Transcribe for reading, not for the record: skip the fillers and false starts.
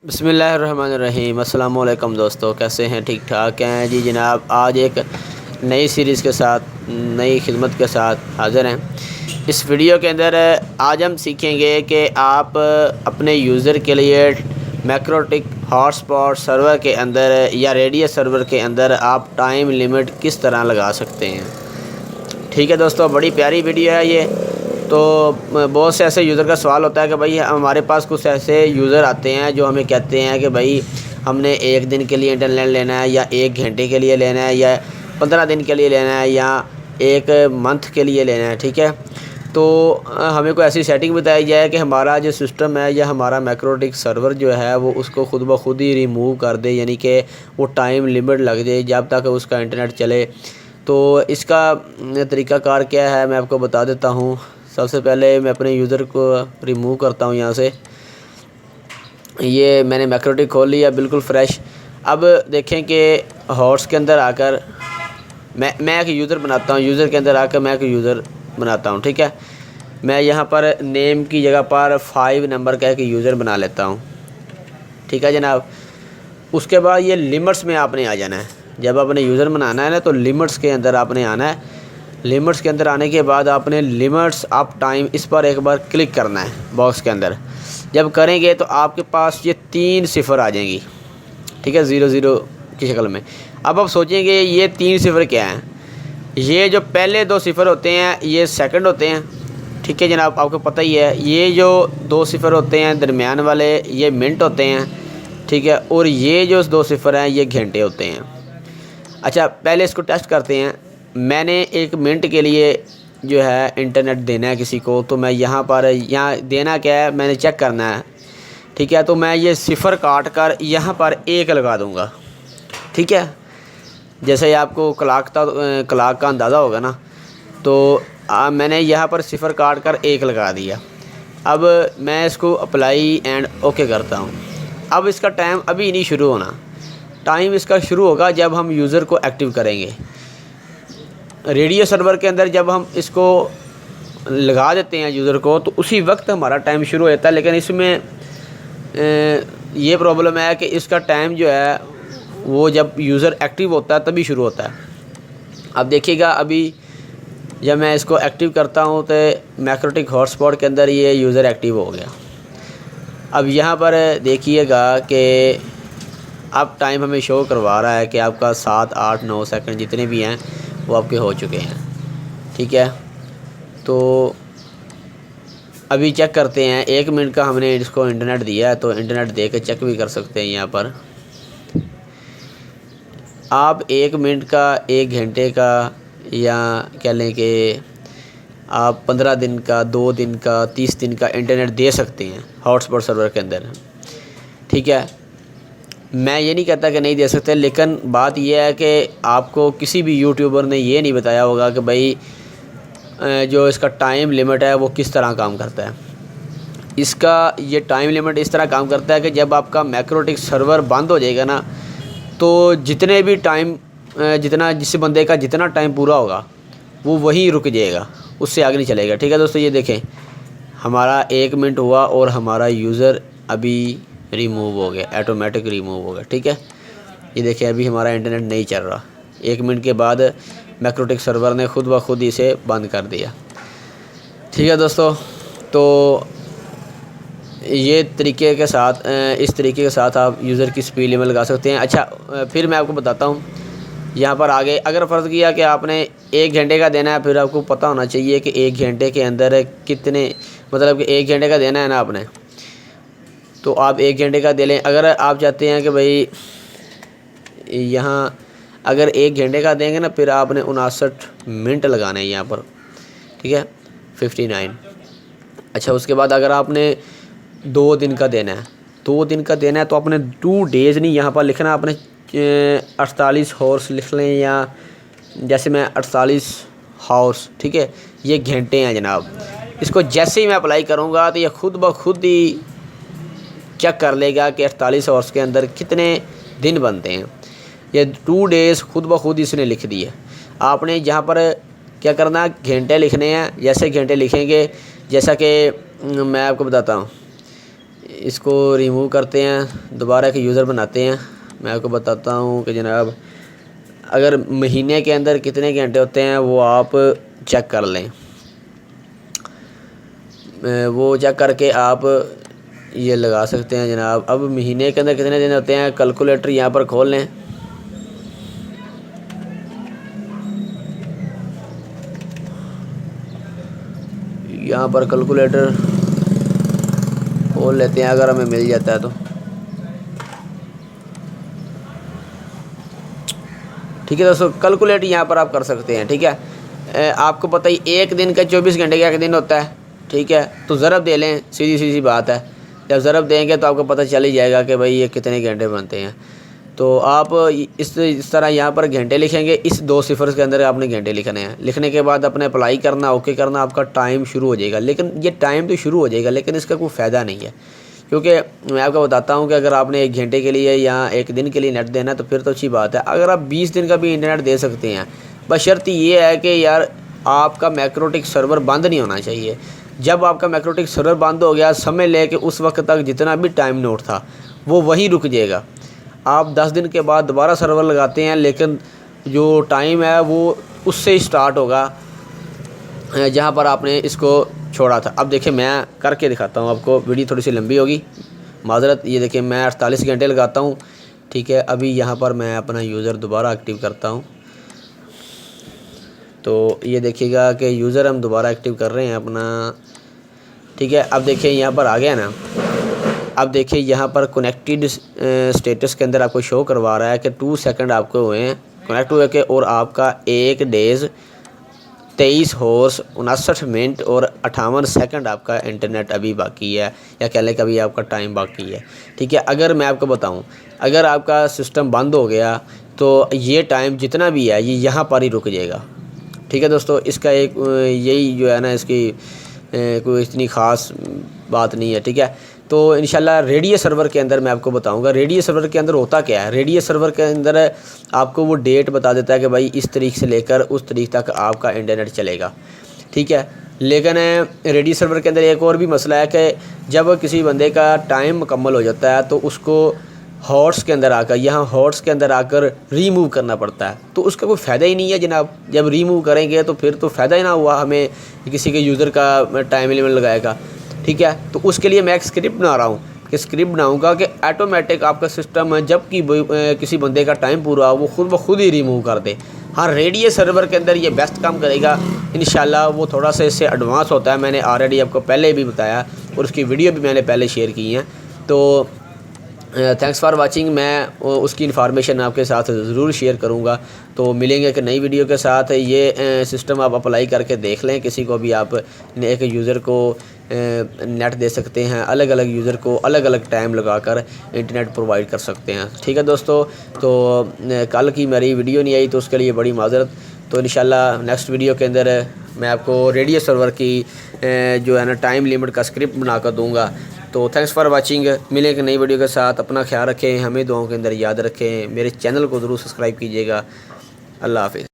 बिस्मिल्लाहिर्रहमानिर्रहीम। अस्सलाम वालेकुम दोस्तों, कैसे हैं? ठीक ठाक हैं जी जनाब। आज एक नई सीरीज़ के साथ, नई खिदमत के साथ हाज़िर हैं। इस वीडियो के अंदर आज हम सीखेंगे कि आप अपने यूज़र के लिए मैक्रोटिक हॉटस्पॉट सर्वर के अंदर या रेडियस सर्वर के अंदर आप टाइम लिमिट किस तरह लगा सकते हैं। ठीक है दोस्तों, बड़ी प्यारी वीडियो है ये। तो बहुत से ऐसे यूज़र का सवाल होता है कि भाई हमारे पास कुछ ऐसे यूज़र आते हैं जो हमें कहते हैं कि भाई हमने एक दिन के लिए इंटरनेट लेना है, या एक घंटे के लिए लेना है, या 15 दिन के लिए लेना है, या एक मंथ के लिए लेना है। ठीक है, तो हमें कोई ऐसी सेटिंग बताई जाए कि हमारा जो सिस्टम है या हमारा मैक्रोटिक सर्वर जो है वो उसको खुद ब खुद ही रिमूव कर दे, यानी कि वो टाइम लिमिट लग जाए जब तक उसका इंटरनेट चले। तो इसका तरीक़ाकार क्या है मैं आपको बता देता हूँ। सबसे पहले मैं अपने यूज़र को रिमूव करता हूँ यहाँ से। ये मैंने मैक्रोटिक खोल लिया बिल्कुल फ़्रेश। अब देखें कि हॉट्स के अंदर आकर मैं एक यूज़र बनाता हूँ। यूज़र के अंदर आकर मैं एक यूज़र बनाता हूँ। ठीक है, मैं यहाँ पर नेम की जगह पर 5 नंबर का एक यूज़र बना लेता हूँ। ठीक है जनाब। उसके बाद ये लिमिट्स में आपने आ जाना है। जब आपने यूज़र बनाना है ना, तो लिमिट्स के अंदर आपने आना है। लिमिट्स के अंदर आने के बाद आपने लिमिट्स ऑफ टाइम इस पर एक बार क्लिक करना है बॉक्स के अंदर। जब करेंगे तो आपके पास ये 3 सिफर आ जाएंगी। ठीक है, 00 की शक्ल में। अब आप सोचेंगे ये 3 सिफर क्या हैं। ये जो पहले 2 सिफर होते हैं ये सेकंड होते हैं। ठीक है जनाब, आपको पता ही है। ये जो 2 सिफर होते हैं दरमियान वाले ये मिनट होते हैं। ठीक है, और ये जो 2 सिफर हैं ये घंटे होते हैं। अच्छा, पहले इसको टेस्ट करते हैं। मैंने 1 मिनट के लिए जो है इंटरनेट देना है किसी को, तो मैं यहाँ देना क्या है मैंने चेक करना है। ठीक है, तो मैं ये सिफर काट कर यहाँ पर 1 लगा दूँगा। ठीक है, जैसे आपको क्लाक का अंदाज़ा होगा ना, तो मैंने यहाँ पर सिफर काट कर 1 लगा दिया। अब मैं इसको अप्लाई एंड ओके करता हूँ। अब इसका टाइम अभी नहीं शुरू होना। टाइम इसका शुरू होगा जब हम यूज़र को एक्टिव करेंगे। रेडियो सर्वर के अंदर जब हम इसको लगा देते हैं यूज़र को, तो उसी वक्त हमारा टाइम शुरू होता है। लेकिन इसमें ये प्रॉब्लम है कि इसका टाइम जो है वो जब यूज़र एक्टिव होता है तभी शुरू होता है। अब देखिएगा, अभी जब मैं इसको एक्टिव करता हूँ तो मैक्रोटिक हॉटस्पॉट के अंदर ये यूज़र एक्टिव हो गया। अब यहाँ पर देखिएगा कि अब टाइम हमें शो करवा रहा है कि आपका 7, 8, 9 सेकंड जितने भी हैं वो आपके हो चुके हैं। ठीक है, तो अभी चेक करते हैं। 1 मिनट का हमने इसको इंटरनेट दिया है, तो इंटरनेट दे के चेक भी कर सकते हैं। यहाँ पर आप 1 मिनट का, 1 घंटे का, या कह लें कि आप 15 दिन का, 2 दिन का, 30 दिन का इंटरनेट दे सकते हैं हॉटस्पॉट सर्वर के अंदर। ठीक है, मैं ये नहीं कहता कि नहीं दे सकते, लेकिन बात यह है कि आपको किसी भी यूट्यूबर ने ये नहीं बताया होगा कि भाई जो इसका टाइम लिमिट है वो किस तरह काम करता है। इसका ये टाइम लिमिट इस तरह काम करता है कि जब आपका मैक्रोटिक सर्वर बंद हो जाएगा ना, तो जितने भी टाइम जिस बंदे का जितना टाइम पूरा होगा वो वहीं रुक जाएगा, उससे आगे नहीं चलेगा। ठीक है दोस्तों, ये देखें हमारा 1 मिनट हुआ और हमारा यूज़र अभी रिमूव हो गया, ऑटोमेटिक रिमूव हो गया। ठीक है, ये देखिए अभी हमारा इंटरनेट नहीं चल रहा। 1 मिनट के बाद मैक्रोटिक सर्वर ने खुद ब खुद इसे बंद कर दिया। ठीक है दोस्तों, तो ये तरीके के साथ इस तरीके के साथ आप यूज़र की स्पीड लिमिट लगा सकते हैं। अच्छा, फिर मैं आपको बताता हूँ। यहाँ पर आगे अगर फ़र्ज़ किया कि आपने 1 घंटे का देना है, फिर आपको पता होना चाहिए कि 1 घंटे के अंदर कितने, मतलब कि 1 घंटे का देना है ना आपने, तो आप 1 घंटे का दे लें। अगर आप चाहते हैं कि भाई यहाँ अगर 1 घंटे का देंगे ना, फिर आपने 59 मिनट लगाने हैं यहाँ पर। ठीक है, 59। अच्छा, उसके बाद अगर आपने 2 दिन का देना है, 2 दिन का देना है, तो आपने 2 डेज़ नहीं यहाँ पर लिखना, आपने 48 हॉर्स लिख लें, या जैसे मैं 48 हॉर्स। ठीक है, ये घंटे हैं जनाब। इसको जैसे ही मैं अप्लाई करूँगा तो ये खुद ब खुद ही चेक कर लेगा कि 48 आवर्स के अंदर कितने दिन बनते हैं। ये 2 डेज़ खुद ब खुद इसने लिख दिए। आपने यहाँ पर क्या करना, घंटे लिखने हैं। जैसे घंटे लिखेंगे, जैसा कि मैं आपको बताता हूँ, اس کو ریموو کرتے ہیں، دوبارہ ایک یوزر بناتے ہیں۔ میں آپ کو بتاتا ہوں کہ جناب اگر مہینے کے اندر کتنے گھنٹے ہوتے ہیں وہ آپ چیک کر لیں، وہ چیک کر کے آپ یہ لگا سکتے ہیں جناب۔ اب مہینے کے اندر کتنے دن ہوتے ہیں، کیلکولیٹر یہاں پر کھول لیں۔ یہاں پر کیلکولیٹر کھول لیتے ہیں اگر ہمیں مل جاتا ہے تو، ٹھیک ہے دوستو۔ کیلکولیٹ یہاں پر آپ کر سکتے ہیں، ٹھیک ہے۔ آپ کو پتہ ہی ایک دن کا 24 گھنٹے کا ایک دن ہوتا ہے، ٹھیک ہے، تو ضرب دے لیں، سیدھی بات ہے۔ جب ضرب دیں گے تو آپ کو پتہ چل ہی جائے گا کہ بھائی یہ کتنے گھنٹے بنتے ہیں۔ تو آپ اس طرح یہاں پر گھنٹے لکھیں گے، اس 2 صفر کے اندر آپ نے گھنٹے لکھنے ہیں۔ لکھنے کے بعد اپنے اپلائی کرنا، اوکے کرنا، آپ کا ٹائم شروع ہو جائے گا۔ لیکن یہ ٹائم تو شروع ہو جائے گا لیکن اس کا کوئی فائدہ نہیں ہے، کیونکہ میں آپ کو بتاتا ہوں کہ اگر آپ نے 1 گھنٹے کے لیے یا 1 دن کے لیے نیٹ دینا ہے تو پھر تو اچھی بات ہے۔ اگر آپ 20 دن کا بھی انٹرنیٹ دے سکتے ہیں، بشرط یہ ہے کہ یار آپ کا میکروٹک سرور بند نہیں ہونا چاہیے۔ جب آپ کا میکروٹک سرور بند ہو گیا، سمجھ لے کہ اس وقت تک جتنا بھی ٹائم نوٹ تھا وہ وہیں رک جائے گا۔ آپ 10 دن کے بعد دوبارہ سرور لگاتے ہیں لیکن جو ٹائم ہے وہ اس سے اسٹارٹ ہوگا جہاں پر آپ نے اس کو چھوڑا تھا۔ اب دیکھیں میں کر کے دکھاتا ہوں آپ کو، ویڈیو تھوڑی سی لمبی ہوگی، معذرت۔ یہ دیکھیں میں 48 گھنٹے لگاتا ہوں، ٹھیک ہے۔ ابھی یہاں پر میں اپنا یوزر دوبارہ ایکٹیو کرتا ہوں، تو یہ دیکھیے گا کہ یوزر ہم دوبارہ ایکٹیو کر رہے ہیں اپنا، ٹھیک ہے۔ اب دیکھیں یہاں پر آ گیا نا، اب دیکھیں یہاں پر کنیکٹڈ اسٹیٹس کے اندر آپ کو شو کروا رہا ہے کہ 2 سیکنڈ آپ کو ہوئے ہیں کنیکٹ ہوئے کے، اور آپ کا 1 ڈیز 23 ہورس 59 منٹ اور 58 سیکنڈ آپ کا انٹرنیٹ ابھی باقی ہے، یا کہہ لیں کہ ابھی آپ کا ٹائم باقی ہے، ٹھیک ہے۔ اگر میں آپ کو بتاؤں اگر آپ کا سسٹم بند ہو گیا تو یہ ٹائم جتنا بھی ہے یہ یہاں پر ہی رک جائے گا، ٹھیک ہے دوستو۔ اس کا ایک یہی جو ہے نا، اس کی کوئی اتنی خاص بات نہیں ہے، ٹھیک ہے۔ تو انشاءاللہ ریڈیو سرور کے اندر میں آپ کو بتاؤں گا ریڈیو سرور کے اندر ہوتا کیا ہے۔ ریڈیو سرور کے اندر آپ کو وہ ڈیٹ بتا دیتا ہے کہ بھائی اس تاریخ سے لے کر اس تاریخ تک آپ کا انٹرنیٹ چلے گا، ٹھیک ہے۔ لیکن ریڈیو سرور کے اندر ایک اور بھی مسئلہ ہے کہ جب کسی بندے کا ٹائم مکمل ہو جاتا ہے تو اس کو ہارٹس کے اندر آ کر، یہاں ہارٹس کے اندر آ کر ریموو کرنا پڑتا ہے، تو اس کا کوئی فائدہ ہی نہیں ہے جناب۔ جب ریموو کریں گے تو پھر تو فائدہ ہی نہ ہوا ہمیں، کسی کے یوزر کا ٹائم لیمٹ لگائے گا، ٹھیک ہے۔ تو اس کے لیے میں ایک اسکرپٹ بنا رہا ہوں کہ اسکرپٹ بناؤں گا کہ آٹومیٹک آپ کا سسٹم جب کہ کسی بندے کا ٹائم پورا ہو وہ خود بخود ہی ریموو کر دے۔ ہاں ریڈیو سرور کے اندر یہ بیسٹ کام کرے گا انشاءاللہ، وہ تھوڑا سا اس سے ایڈوانس ہوتا ہے، میں نے آلریڈی آپ کو پہلے بھی بتایا اور اس کی ویڈیو بھی میں نے پہلے شیئر کی ہیں۔ تو تھینکس فار واچنگ، میں اس کی انفارمیشن آپ کے ساتھ ضرور شیئر کروں گا۔ تو ملیں گے کہ نئی ویڈیو کے ساتھ۔ یہ سسٹم آپ اپلائی کر کے دیکھ لیں، کسی کو بھی آپ ایک یوزر کو نیٹ دے سکتے ہیں، الگ الگ یوزر کو الگ الگ ٹائم لگا کر انٹرنیٹ پرووائڈ کر سکتے ہیں، ٹھیک ہے دوستو۔ تو کل کی میری ویڈیو نہیں آئی تو اس کے لیے بڑی معذرت۔ تو انشاءاللہ نیکسٹ ویڈیو کے اندر میں آپ کو ریڈیو سرور کی جو ہے نا ٹائم لیمٹ کا اسکرپٹ بنا کر دوں گا۔ تو تھینکس فار واچنگ، ملیں کہ نئی ویڈیو کے ساتھ۔ اپنا خیال رکھیں، ہمیں دعاؤں کے اندر یاد رکھیں، میرے چینل کو ضرور سبسکرائب کیجیے گا۔ اللہ حافظ۔